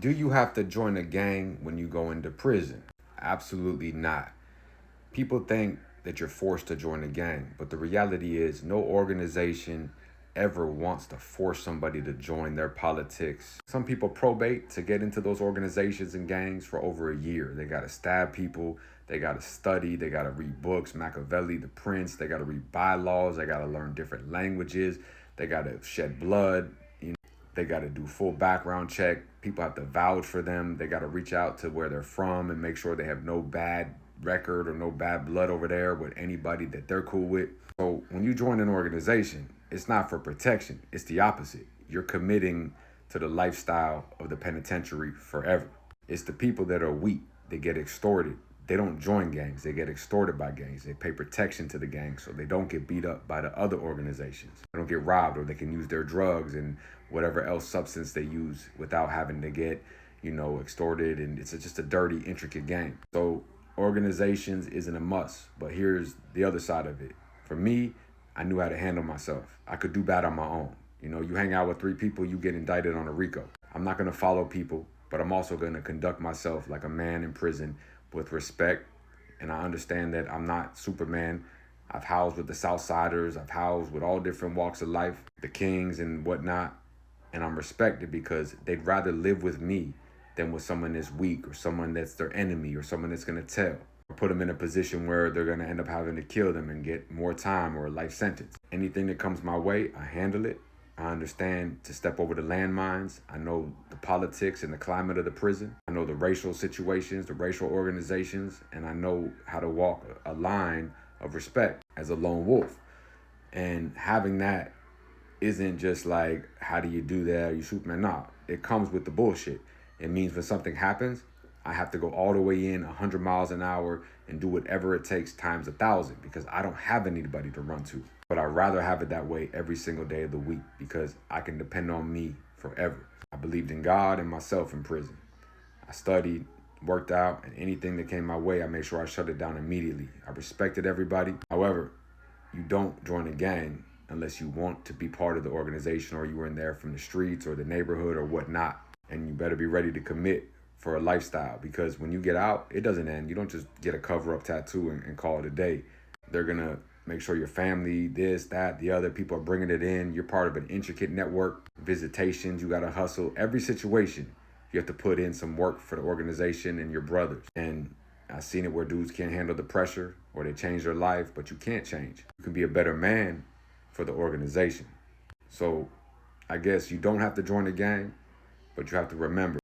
Do you have to join a gang when you go into prison? Absolutely not. People think that you're forced to join a gang, but the reality is no organization ever wants to force somebody to join their politics. Some people probate to get into those organizations and gangs for over a year. They got to stab people, they got to study, they got to read books, Machiavelli, The Prince, they got to read bylaws, they got to learn different languages, they got to shed blood. They got to do full background check. People have to vouch for them. They got to reach out to where they're from and make sure they have no bad record or no bad blood over there with anybody that they're cool with. So when you join an organization, it's not for protection. It's the opposite. You're committing to the lifestyle of the penitentiary forever. It's the people that are weak. They get extorted. They don't join gangs. They get extorted by gangs. They pay protection to the gangs so they don't get beat up by the other organizations. They don't get robbed, or they can use their drugs and whatever else substance they use without having to get, extorted. And it's just a dirty, intricate game. So organizations isn't a must, but here's the other side of it. For me, I knew how to handle myself. I could do bad on my own. You hang out with 3 people, you get indicted on a RICO. I'm not going to follow people, but I'm also going to conduct myself like a man in prison with respect. And I understand that I'm not Superman. I've housed with the Southsiders. I've housed with all different walks of life, the kings and whatnot. And I'm respected because they'd rather live with me than with someone that's weak or someone that's their enemy or someone that's going to tell or put them in a position where they're going to end up having to kill them and get more time or a life sentence. Anything that comes my way, I handle it. I understand to step over the landmines. I know the politics and the climate of the prison. I know the racial situations, the racial organizations, and I know how to walk a line of respect as a lone wolf. And having that isn't just like, how do you do that? Are you Superman? Nah, it comes with the bullshit. It means when something happens, I have to go all the way in 100 miles an hour and do whatever it takes times 1,000 because I don't have anybody to run to. But I'd rather have it that way every single day of the week because I can depend on me forever. I believed in God and myself in prison. I studied, worked out, and anything that came my way, I made sure I shut it down immediately. I respected everybody. However, you don't join a gang unless you want to be part of the organization or you were in there from the streets or the neighborhood or whatnot. And you better be ready to commit for a lifestyle because when you get out, it doesn't end. You don't just get a cover-up tattoo and call it a day. They're going to make sure your family, this, that, the other, people are bringing it in. You're part of an intricate network. Visitations, you got to hustle. Every situation, you have to put in some work for the organization and your brothers. And I've seen it where dudes can't handle the pressure or they change their life, but you can't change. You can be a better man for the organization. So I guess you don't have to join the gang, but you have to remember